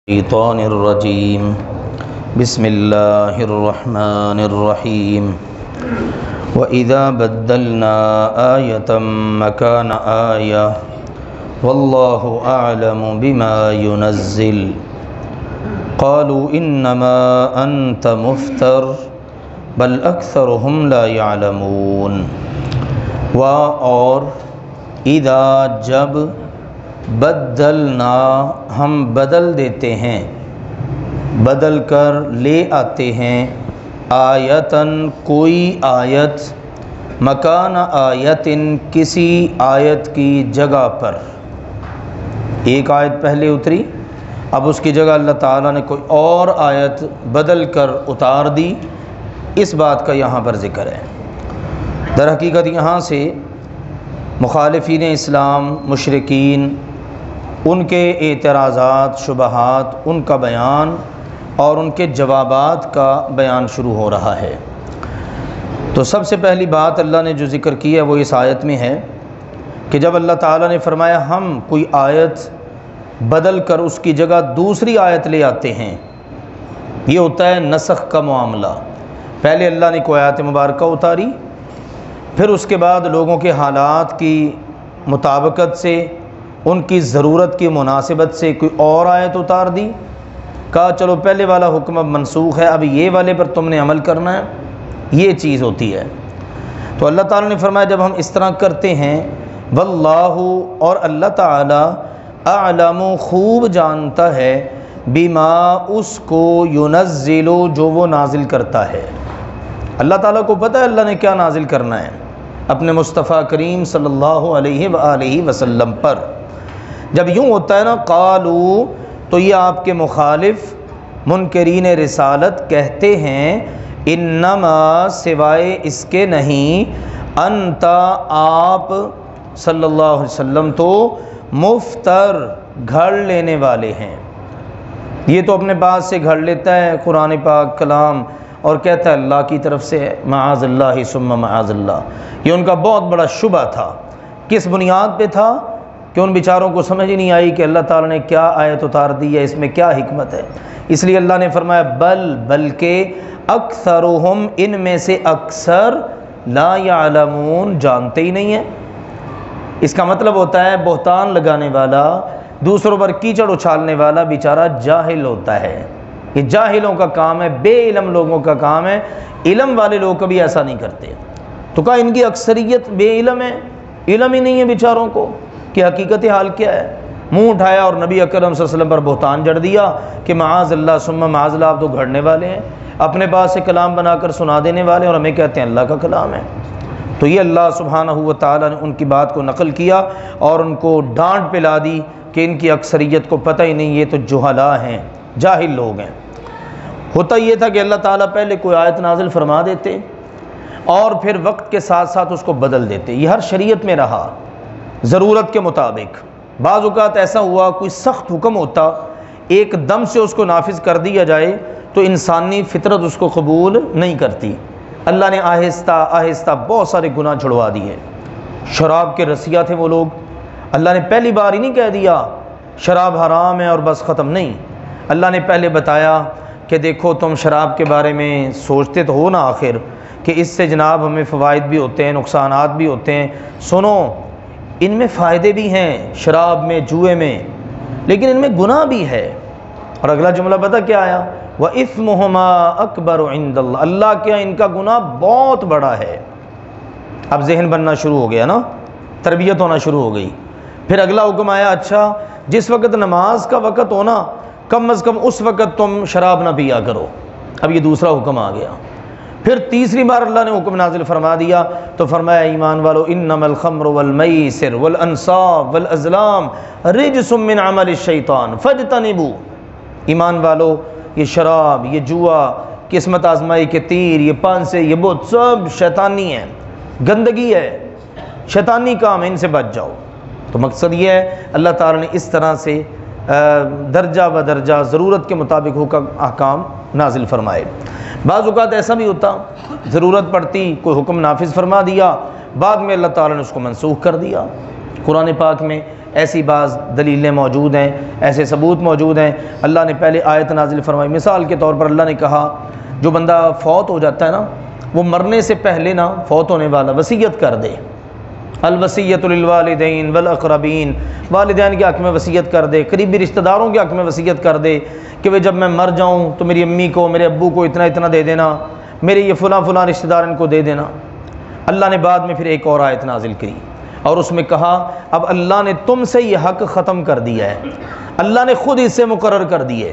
الشيطان الرجيم بسم الله الرحمن الرحيم وإذا بدلنا آية مكان آية والله أعلم بما ينزل قالوا إنما أنت مفتر بل أكثرهم لا يعلمون اور اذا جب بدلنا ہم بدل دیتے ہیں، بدل کر لے آتے ہیں، آیتن کوئی آیت، مکان آیتن کسی آیت کی جگہ پر۔ ایک آیت پہلے اتری، اب اس کی جگہ اللہ تعالیٰ نے کوئی اور آیت بدل کر اتار دی، اس بات کا یہاں پر ذکر ہے۔ در حقیقت یہاں سے مخالفین اسلام، مشرکین، ان کے اعتراضات، شبہات، ان کا بیان اور ان کے جوابات کا بیان شروع ہو رہا ہے۔ تو سب سے پہلی بات اللہ نے جو ذکر کی ہے وہ اس آیت میں ہے کہ جب اللہ تعالیٰ نے فرمایا ہم کوئی آیت بدل کر اس کی جگہ دوسری آیت لے آتے ہیں، یہ ہوتا ہے نسخ کا معاملہ۔ پہلے اللہ نے کوئی آیت مبارکہ اتاری، پھر اس کے بعد لوگوں کے حالات کی مطابقت سے، ان کی ضرورت کی مناسبت سے کوئی اور آیت اتار دی، کہا چلو پہلے والا حکم اب منسوخ ہے، اب یہ والے پر تم نے عمل کرنا ہے، یہ چیز ہوتی ہے۔ تو اللہ تعالیٰ نے فرمایا جب ہم اس طرح کرتے ہیں، واللہ اور اللہ تعالیٰ اعلم خوب جانتا ہے، بما اس کو، ینزل جو وہ نازل کرتا ہے۔ اللہ تعالیٰ کو پتہ ہے اللہ نے کیا نازل کرنا ہے اپنے مصطفیٰ کریم صلی اللہ علیہ وآلہ وسلم پر۔ جب یوں ہوتا ہے نا قالو، تو یہ آپ کے مخالف منکرین رسالت کہتے ہیں انما سوائے اس کے نہیں، انت آپ صلی اللہ علیہ وسلم تو مفتر گھڑ لینے والے ہیں۔ یہ تو اپنے پاس سے گھڑ لیتا ہے قرآن پاک کلام اور کہتا ہے اللہ کی طرف سے، معاذ اللہ ثم معاذ اللہ۔ یہ ان کا بہت بڑا شبہ تھا۔ کس بنیاد پہ تھا؟ کہ ان بیچاروں کو سمجھ ہی نہیں آئی کہ اللہ تعالیٰ نے کیا آیت اتار دی ہے، اس میں کیا حکمت ہے۔ اس لیے اللہ نے فرمایا بلکہ اکثرہم، ان میں سے اکثر، لا یعلمون جانتے ہی نہیں ہیں۔ اس کا مطلب ہوتا ہے بہتان لگانے والا، دوسروں پر کیچڑ اچھالنے والا بیچارہ جاہل ہوتا ہے۔ یہ جاہلوں کا کام ہے، بے علم لوگوں کا کام ہے، علم والے لوگ کبھی ایسا نہیں کرتے۔ تو کہا ان کی اکثریت بے علم ہے، علم ہی نہیں ہے بیچاروں کو کہ حقیقت حال کیا ہے۔ منہ اٹھایا اور نبی اکرم صلی اللہ علیہ وسلم پر بہتان جڑ دیا کہ معاذ اللہ ثم معاذ اللہ، آپ تو گھڑنے والے ہیں، اپنے پاس سے کلام بنا کر سنا دینے والے، اور ہمیں کہتے ہیں اللہ کا کلام ہے۔ تو یہ اللہ سبحانہ و تعالیٰ نے ان کی بات کو نقل کیا اور ان کو ڈانٹ پلا دی کہ ان کی اکثریت کو پتہ ہی نہیں، یہ تو جہلا ہیں، جاہل لوگ ہیں۔ ہوتا یہ تھا کہ اللہ تعالیٰ پہلے کوئی آیت نازل فرما دیتے اور پھر وقت کے ساتھ ساتھ اس کو بدل دیتے۔ یہ ہر شریعت میں رہا، ضرورت کے مطابق۔ بعض اوقات ایسا ہوا کوئی سخت حکم ہوتا، ایک دم سے اس کو نافذ کر دیا جائے تو انسانی فطرت اس کو قبول نہیں کرتی۔ اللہ نے آہستہ آہستہ بہت سارے گناہ چھڑوا دیے۔ شراب کے رسیہ تھے وہ لوگ، اللہ نے پہلی بار ہی نہیں کہہ دیا شراب حرام ہے اور بس ختم، نہیں۔ اللہ نے پہلے بتایا کہ دیکھو تم شراب کے بارے میں سوچتے تو ہو نا آخر کہ اس سے جناب ہمیں فوائد بھی ہوتے ہیں، نقصانات بھی ہوتے ہیں، سنو ان میں فائدے بھی ہیں، شراب میں، جوئے میں، لیکن ان میں گناہ بھی ہے۔ اور اگلا جملہ پتہ کیا آیا؟ وَإِثْمُهُمَا أَكْبَرُ عِندَ اللَّهِ، اللہ کیا ان کا گناہ بہت بڑا ہے۔ اب ذہن بننا شروع ہو گیا نا، تربیت ہونا شروع ہو گئی۔ پھر اگلا حکم آیا، اچھا جس وقت نماز کا وقت ہونا کم از کم اس وقت تم شراب نہ پیا کرو۔ اب یہ دوسرا حکم آ گیا۔ پھر تیسری بار اللہ نے حکم نازل فرما دیا تو فرمایا ایمان والو انما الخمر والمیسر والانصاب والازلام رجس من عمل الشیطان فاجتنبوا، ایمان والو یہ شراب، یہ جوا، قسمت آزمائی کے تیر، یہ پانسے، یہ بت، سب شیطانی ہے، گندگی ہے، شیطانی کام ہے، ان سے بچ جاؤ۔ تو مقصد یہ ہے اللہ تعالیٰ نے اس طرح سے درجہ بدرجہ ضرورت کے مطابق حکم احکام نازل فرمائے۔ بعض اوقات ایسا بھی ہوتا، ضرورت پڑتی کوئی حکم نافذ فرما دیا، بعد میں اللہ تعالیٰ نے اس کو منسوخ کر دیا۔ قرآن پاک میں ایسی بعض دلیلیں موجود ہیں، ایسے ثبوت موجود ہیں۔ اللہ نے پہلے آیت نازل فرمائی، مثال کے طور پر اللہ نے کہا جو بندہ فوت ہو جاتا ہے نا، وہ مرنے سے پہلے نا، فوت ہونے والا وصیت کر دے، الوصیۃ للوالدین والاقربین، والدین کے حق میں وصیت کر دے، قریبی رشتہ داروں کے حق میں وصیت کر دے کہ وہ جب میں مر جاؤں تو میری امی کو، میرے ابو کو اتنا اتنا دے دینا، میرے یہ فلاں فلاں رشتہ دار ان کو دے دینا۔ اللہ نے بعد میں پھر ایک اور آیت نازل کی اور اس میں کہا اب اللہ نے تم سے یہ حق ختم کر دیا ہے، اللہ نے خود اس سے مقرر کر دیے۔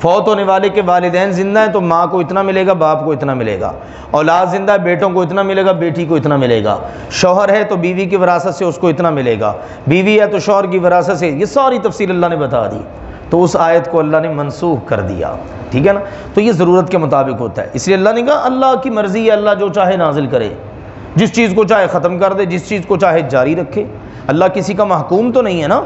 فوت ہونے والے کے والدین زندہ ہیں تو ماں کو اتنا ملے گا، باپ کو اتنا ملے گا، اولاد زندہ ہے بیٹوں کو اتنا ملے گا، بیٹی کو اتنا ملے گا، شوہر ہے تو بیوی کی وراثت سے اس کو اتنا ملے گا، بیوی ہے تو شوہر کی وراثت سے، یہ ساری تفصیل اللہ نے بتا دی۔ تو اس آیت کو اللہ نے منسوخ کر دیا، ٹھیک ہے نا۔ تو یہ ضرورت کے مطابق ہوتا ہے، اس لیے اللہ نے کہا اللہ کی مرضی ہے، اللہ جو چاہے نازل کرے، جس چیز کو چاہے ختم کر دے، جس چیز کو چاہے جاری رکھے۔ اللہ کسی کا محکوم تو نہیں ہے نا،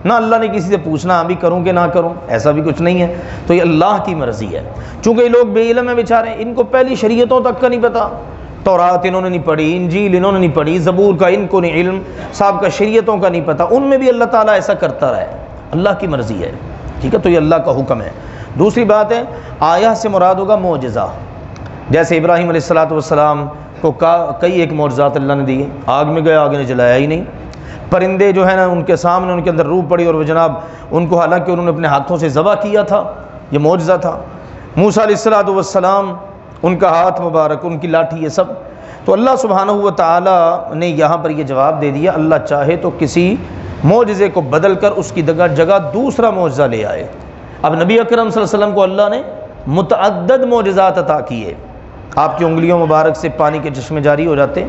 نہ اللہ نے کسی سے پوچھنا ابھی کروں کہ نہ کروں، ایسا بھی کچھ نہیں ہے۔ تو یہ اللہ کی مرضی ہے۔ چونکہ یہ لوگ بے علم ہیں بیچارے، ان کو پہلی شریعتوں تک کا نہیں پتہ، تورات انہوں نے نہیں پڑھی، انجیل انہوں نے نہیں پڑھی، زبور کا ان کو نہیں علم، صاحب کا شریعتوں کا نہیں پتہ، ان میں بھی اللہ تعالیٰ ایسا کرتا رہا ہے، اللہ کی مرضی ہے، ٹھیک ہے۔ تو یہ اللہ کا حکم ہے۔ دوسری بات ہے آیہ سے مراد ہوگا معجزہ، جیسے ابراہیم علیہ السلام کو کئی ایک معجزات اللہ نے دیے، آگ میں گئے، آگ نے جلایا ہی نہیں، پرندے جو ہے نا ان کے سامنے ان کے اندر روح پڑی اور وہ جناب ان کو حالانکہ انہوں نے اپنے ہاتھوں سے ذبح کیا تھا، یہ معجزہ تھا۔ موسیٰ علیہ السلام ان کا ہاتھ مبارک، ان کی لاٹھی، یہ سب۔ تو اللہ سبحانہ و تعالیٰ نے یہاں پر یہ جواب دے دیا اللہ چاہے تو کسی معجزے کو بدل کر اس کی جگہ دوسرا معجزہ لے آئے۔ اب نبی اکرم صلی اللہ علیہ وسلم کو اللہ نے متعدد معجزات عطا کیے، آپ کی انگلیوں مبارک سے پانی کے چشمے جاری ہو جاتے،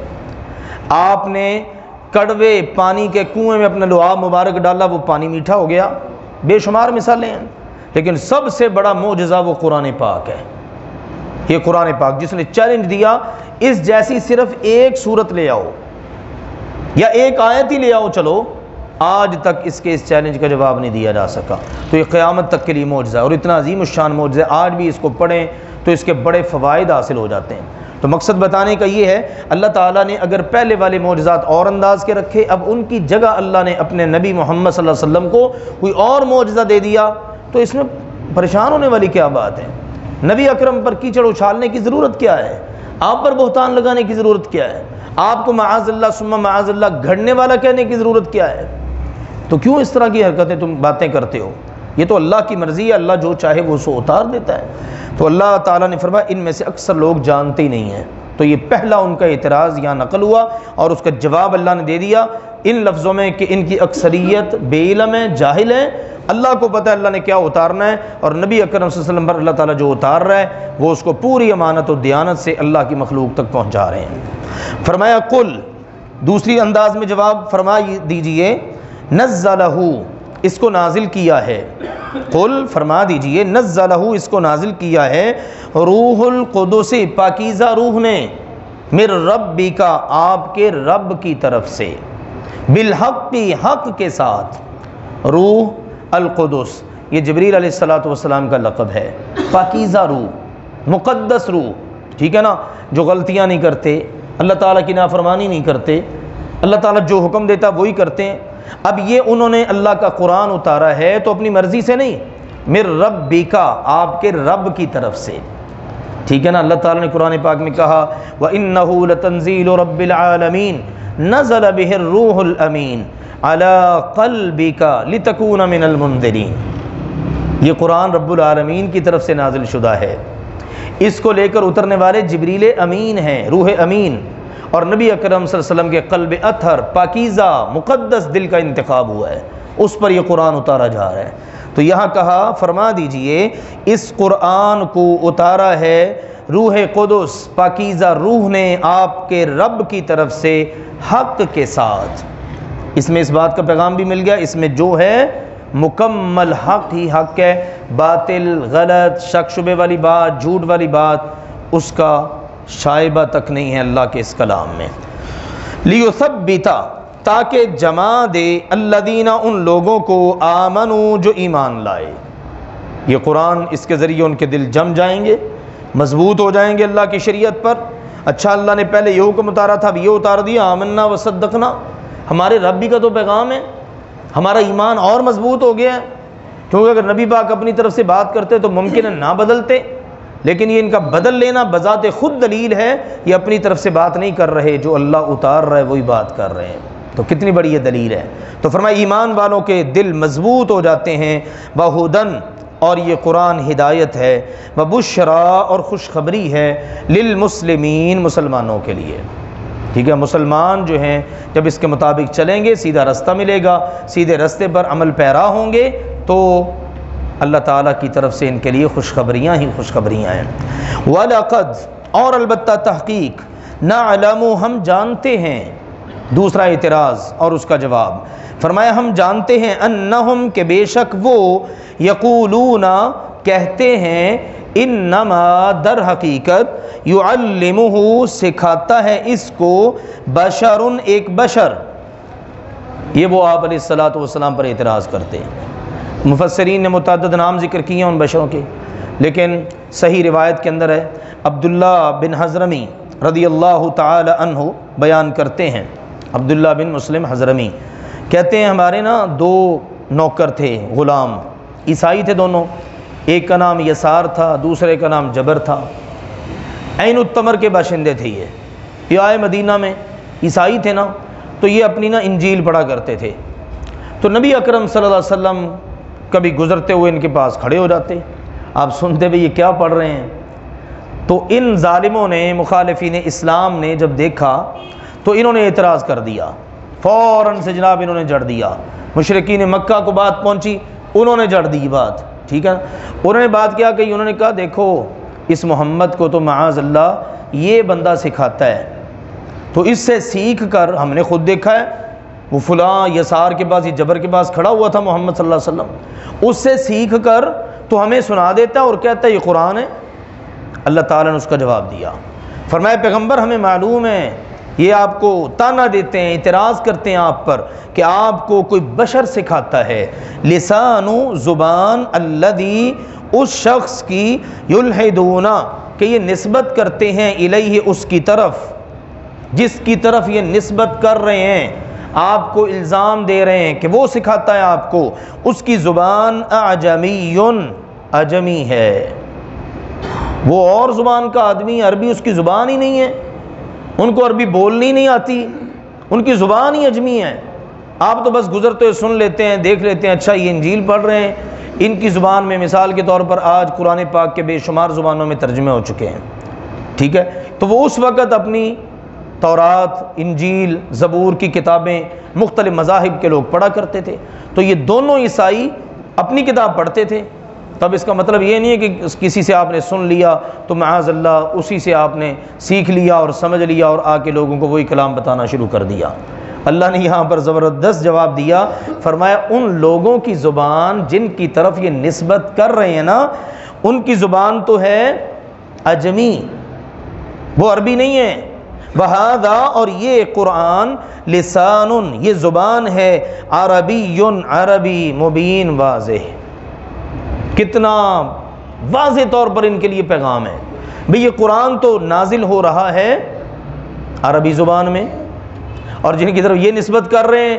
آپ نے کڑوے پانی کے کنویں میں اپنا لعاب مبارک ڈالا، وہ پانی میٹھا ہو گیا، بے شمار مثالیں ہیں۔ لیکن سب سے بڑا معجزہ وہ قرآن پاک ہے، یہ قرآن پاک جس نے چیلنج دیا اس جیسی صرف ایک سورت لے آؤ یا ایک آیت ہی لے آؤ، چلو، آج تک اس کے اس چیلنج کا جواب نہیں دیا جا سکا۔ تو یہ قیامت تک کے لیے معجزہ ہے، اور اتنا عظیم الشان معجزہ ہے، آج بھی اس کو پڑھیں تو اس کے بڑے فوائد حاصل ہو جاتے ہیں۔ تو مقصد بتانے کا یہ ہے اللہ تعالیٰ نے اگر پہلے والے معجزات اور انداز کے رکھے، اب ان کی جگہ اللہ نے اپنے نبی محمد صلی اللہ علیہ وسلم کو کوئی اور معجزہ دے دیا، تو اس میں پریشان ہونے والی کیا بات ہے؟ نبی اکرم پر کیچڑ اچھالنے کی ضرورت کیا ہے؟ آپ پر بہتان لگانے کی ضرورت کیا ہے؟ آپ کو معاذ اللہ ثم معاذ اللہ گھڑنے والا کہنے کی ضرورت کیا ہے؟ تو کیوں اس طرح کی حرکتیں تم باتیں کرتے ہو؟ یہ تو اللہ کی مرضی ہے، اللہ جو چاہے وہ سو اتار دیتا ہے۔ تو اللہ تعالیٰ نے فرمایا ان میں سے اکثر لوگ جانتے ہی نہیں ہیں۔ تو یہ پہلا ان کا اعتراض یہاں نقل ہوا اور اس کا جواب اللہ نے دے دیا ان لفظوں میں کہ ان کی اکثریت بے علم ہے، جاہل ہے، اللہ کو پتہ ہے اللہ نے کیا اتارنا ہے، اور نبی اکرم صلی اللہ علیہ وسلم پر اللہ تعالیٰ جو اتار رہا ہے وہ اس کو پوری امانت و دیانت سے اللہ کی مخلوق تک پہنچا رہے ہیں۔ فرمایا قل، دوسری انداز میں جواب فرما دیجئے، نزلہ، اس کو نازل کیا ہے، قل فرما دیجئے نزلہ، اس کو نازل کیا ہے روح القدس، پاکیزہ روح نے، من ربک، آپ کے رب کی طرف سے، بالحق، حق کے ساتھ۔ روح القدس یہ جبریل علیہ السلام کا لقب ہے، پاکیزہ روح، مقدس روح، ٹھیک ہے نا، جو غلطیاں نہیں کرتے، اللہ تعالیٰ کی نافرمانی نہیں کرتے، اللہ تعالیٰ جو حکم دیتا وہی کرتے ہیں۔ اب یہ انہوں نے اللہ کا قرآن اتارا ہے تو اپنی مرضی سے نہیں، من ربک، آپ کے رب کی طرف سے، ٹھیک ہے نا۔ اللہ تعالیٰ نے قرآن پاک میں کہا وَإِنَّهُ لَتَنزِيلُ رَبِّ الْعَالَمِينَ نَزَلَ بِهِ الرُّوحُ الْأَمِينُ عَلَى قَلْبِكَ لِتَكُونَ مِنَ الْمُنذِرِينَ، یہ قرآن رب العالمین کی طرف سے نازل شدہ ہے، اس کو لے کر اترنے والے جبریل امین ہیں، روح امین، اور نبی اکرم صلی اللہ علیہ وسلم کے قلب اطہر، پاکیزہ مقدس دل کا انتخاب ہوا ہے، اس پر یہ قرآن اتارا جا رہا ہے۔ تو یہاں کہا فرما دیجئے اس قرآن کو اتارا ہے روح قدس، پاکیزہ روح نے آپ کے رب کی طرف سے حق کے ساتھ۔ اس میں اس بات کا پیغام بھی مل گیا، اس میں جو ہے مکمل حق ہی حق ہے، باطل، غلط، شک شبے والی بات، جھوٹ والی بات، اس کا شائبہ تک نہیں ہے اللہ کے اس کلام میں۔ لیثبت، تاکہ جما دے، الذین، ان لوگوں کو، آمنوا، جو ایمان لائے۔ یہ قرآن اس کے ذریعے ان کے دل جم جائیں گے، مضبوط ہو جائیں گے اللہ کی شریعت پر۔ اچھا اللہ نے پہلے یہ حکم اتارا تھا، اب یہ اتار دیا، آمنا وصدقنا، ہمارے رب بھی کا تو پیغام ہے، ہمارا ایمان اور مضبوط ہو گیا ہے، کیونکہ اگر نبی پاک اپنی طرف سے بات کرتے تو ممکن ہے نہ بدلتے، لیکن یہ ان کا بدل لینا بذات خود دلیل ہے یہ اپنی طرف سے بات نہیں کر رہے، جو اللہ اتار رہا ہے وہی بات کر رہے ہیں، تو کتنی بڑی یہ دلیل ہے۔ تو فرمایا ایمان والوں کے دل مضبوط ہو جاتے ہیں، وَہُدًى، اور یہ قرآن ہدایت ہے، وَبُشْرَىٰ، اور خوشخبری ہے، للمسلمین، مسلمانوں کے لیے۔ ٹھیک ہے، مسلمان جو ہیں جب اس کے مطابق چلیں گے سیدھا رستہ ملے گا، سیدھے رستے پر عمل پیرا ہوں گے تو اللہ تعالیٰ کی طرف سے ان کے لیے خوشخبریاں ہی خوشخبریاں ہیں۔ وَلَقَدْ، اور البتہ تحقیق، نَعْلَمُ، ہم جانتے ہیں، دوسرا اعتراض اور اس کا جواب، فرمایا ہم جانتے ہیں، انہم، کہ بے شک وہ، یقولون، کہتے ہیں، انما، در حقیقت، یعلمہ، سکھاتا ہے اس کو، بشر، ایک بشر۔ یہ وہ آپ علیہ الصلوۃ والسلام پر اعتراض کرتے ہیں۔ مفسرین نے متعدد نام ذکر کیے ہیں ان بشروں کے، لیکن صحیح روایت کے اندر ہے، عبداللہ بن حضرمی رضی اللہ تعالی عنہ بیان کرتے ہیں، عبداللہ بن مسلم حضرمی کہتے ہیں ہمارے نا 2 نوکر تھے، غلام، عیسائی تھے دونوں، ایک کا نام یسار تھا، دوسرے کا نام جبر تھا، عین التمر کے باشندے تھے۔ یہ آئے مدینہ میں، عیسائی تھے نا، تو یہ اپنی نا انجیل پڑھا کرتے تھے، تو نبی اکرم صلی اللہ علیہ وسلم کبھی گزرتے ہوئے ان کے پاس کھڑے ہو جاتے، آپ سنتے بھی یہ کیا پڑھ رہے ہیں، تو ان ظالموں نے، مخالفین اسلام نے جب دیکھا تو انہوں نے اعتراض کر دیا، فوراً سے جناب انہوں نے جڑ دیا، مشرکین مکہ کو بات پہنچی، انہوں نے جڑ دی بات، ٹھیک ہے، انہوں نے بات کیا کہ انہوں نے کہا دیکھو اس محمد کو تو معاذ اللہ یہ بندہ سکھاتا ہے، تو اس سے سیکھ کر ہم نے خود دیکھا ہے، وہ فلاں یسار کے پاس، یہ جبر کے پاس کھڑا ہوا تھا محمد صلی اللہ علیہ وسلم، اس سے سیکھ کر تو ہمیں سنا دیتا ہے اور کہتا ہے یہ قرآن ہے۔ اللہ تعالیٰ نے اس کا جواب دیا، فرمایا پیغمبر ہمیں معلوم ہے یہ آپ کو تانا دیتے ہیں، اعتراض کرتے ہیں آپ پر کہ آپ کو کوئی بشر سکھاتا ہے، لسان، زبان، الذی، اس شخص کی، یلحدون، کہ یہ نسبت کرتے ہیں، الیہ، اس کی طرف، جس کی طرف یہ نسبت کر رہے ہیں، آپ کو الزام دے رہے ہیں کہ وہ سکھاتا ہے آپ کو، اس کی زبان اعجمی، اجمی ہے، وہ اور زبان کا آدمی، عربی اس کی زبان ہی نہیں ہے، ان کو عربی بولنی نہیں آتی، ان کی زبان ہی اجمی ہے، آپ تو بس گزرتے ہوئے سن لیتے ہیں، دیکھ لیتے ہیں، اچھا یہ انجیل پڑھ رہے ہیں، ان کی زبان میں مثال کے طور پر آج قرآن پاک کے بے شمار زبانوں میں ترجمے ہو چکے ہیں، ٹھیک ہے، تو وہ اس وقت اپنی تورات، انجیل، زبور کی کتابیں مختلف مذاہب کے لوگ پڑھا کرتے تھے، تو یہ دونوں عیسائی اپنی کتاب پڑھتے تھے، تب اس کا مطلب یہ نہیں ہے کہ کسی سے آپ نے سن لیا تو معاذ اللہ اسی سے آپ نے سیکھ لیا اور سمجھ لیا اور آ کے لوگوں کو وہی کلام بتانا شروع کر دیا۔ اللہ نے یہاں پر زبردست جواب دیا، فرمایا ان لوگوں کی زبان جن کی طرف یہ نسبت کر رہے ہیں نا، ان کی زبان تو ہے اجمی، وہ عربی نہیں ہے، وہذا، اور یہ قرآن، لسان، یہ زبان ہے، عربی، عربی، مبین، واضح، کتنا واضح طور پر ان کے لیے پیغام ہے، بھئی یہ قرآن تو نازل ہو رہا ہے عربی زبان میں، اور جن کی طرف یہ نسبت کر رہے ہیں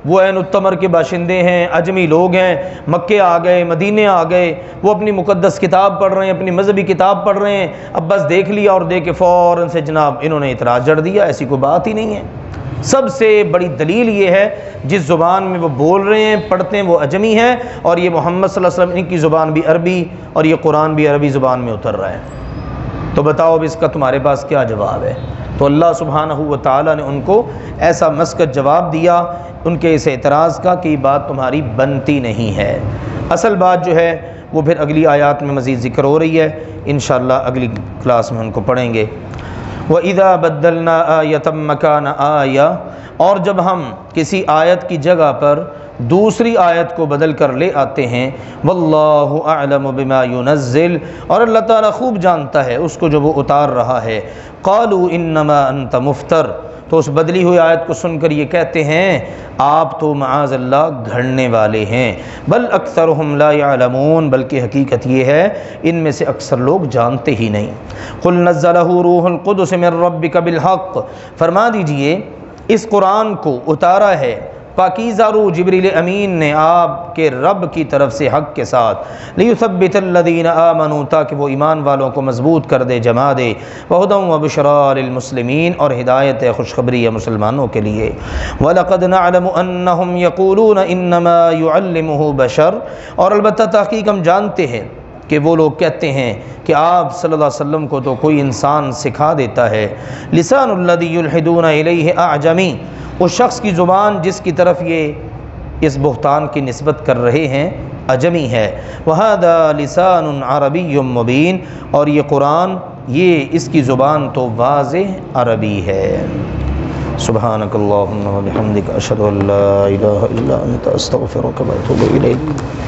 وہ عین التمر کے باشندے ہیں، اجمی لوگ ہیں، مکے آ گئے، مدینے آ گئے، وہ اپنی مقدس کتاب پڑھ رہے ہیں، اپنی مذہبی کتاب پڑھ رہے ہیں، اب بس دیکھ لیا اور دیکھ کے فوراً سے جناب انہوں نے اعتراض جڑ دیا، ایسی کوئی بات ہی نہیں ہے۔ سب سے بڑی دلیل یہ ہے جس زبان میں وہ بول رہے ہیں، پڑھتے ہیں، وہ اجمی ہے، اور یہ محمد صلی اللہ علیہ وسلم ان کی زبان بھی عربی اور یہ قرآن بھی عربی زبان میں اتر رہا ہے، تو بتاؤ اب اس کا تمہارے پاس کیا جواب ہے؟ تو اللہ سبحانہ و تعالیٰ نے ان کو ایسا مسکت جواب دیا ان کے اس اعتراض کا کہ یہ بات تمہاری بنتی نہیں ہے۔ اصل بات جو ہے وہ پھر اگلی آیات میں مزید ذکر ہو رہی ہے، انشاءاللہ اگلی کلاس میں ان کو پڑھیں گے۔ وَإِذَا بَدَّلْنَا آیَةً مَّكَانَ آیَةٍ، اور جب ہم کسی آیت کی جگہ پر دوسری آیت کو بدل کر لے آتے ہیں، وَاللَّهُ أَعْلَمُ بِمَا يُنَزِّلُ، اور اللہ تعالیٰ خوب جانتا ہے اس کو جو وہ اتار رہا ہے، قَالُوا إِنَّمَا أَنْتَ مُفْتَرٍ، تو اس بدلی ہوئی آیت کو سن کر یہ کہتے ہیں آپ تو معاذ اللہ گھڑنے والے ہیں، بل اکثرهم لا يعلمون، بلکہ حقیقت یہ ہے ان میں سے اکثر لوگ جانتے ہی نہیں۔ قل نزلہ روح القدس من ربک بالحق، فرما دیجئے اس قرآن کو اتارا ہے پاکیزہ روح جبریل امین نے آپ کے رب کی طرف سے حق کے ساتھ لیثبت الذین آمنوا تاکہ وہ ایمان والوں کو مضبوط کر دے، جما دے، وہدی وبشریٰ للمسلمین اور ہدایت خوشخبری ہے مسلمانوں کے لیے۔ وَلَقَدْ نَعْلَمُ أَنَّهُمْ يَقُولُونَ إِنَّمَا يُعَلِّمُهُ بشر، اور البتہ تحقیق ہم جانتے ہیں کہ وہ لوگ کہتے ہیں کہ آپ صلی اللہ علیہ وسلم کو تو کوئی انسان سکھا دیتا ہے۔ لسان الذی یلحدون الیہ اعجمی، اس شخص کی زبان جس کی طرف یہ اس بہتان کی نسبت کر رہے ہیں عجمی ہے۔ وہذا لسان عربی مبین، اور یہ قرآن یہ اس کی زبان تو واضح عربی ہے۔ سبحانک اللہم وبحمدک اشہد ان لا الہ الا انت استغفرک واتوب الیک۔